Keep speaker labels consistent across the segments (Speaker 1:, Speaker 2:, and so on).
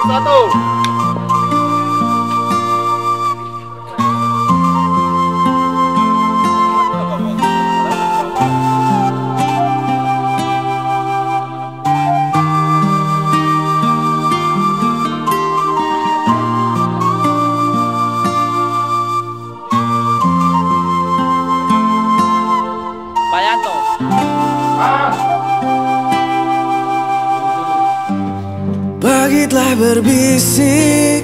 Speaker 1: satu.
Speaker 2: Pak Yanto.
Speaker 3: Pagi telah berbisik,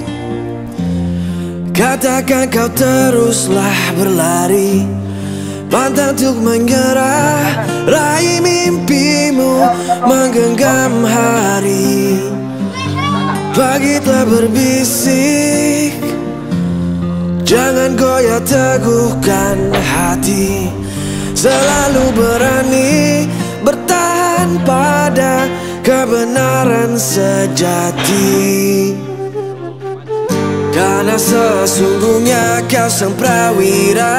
Speaker 3: katakan kau teruslah berlari, pantang untuk menyerah, raih mimpimu menggenggam hari. Pagi telah berbisik, jangan goyah teguhkan hati, selalu berani bertahan pada kebenaran sejati. Karena sesungguhnya kau sang prawira,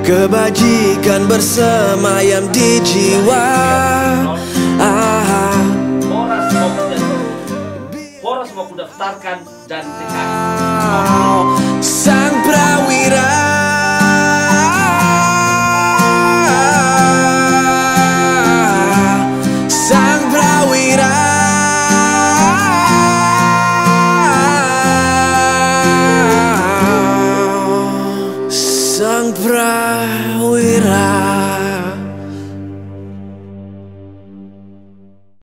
Speaker 3: kebajikan bersemayam di jiwa.
Speaker 2: Horas mau daftarkan dan nikahi.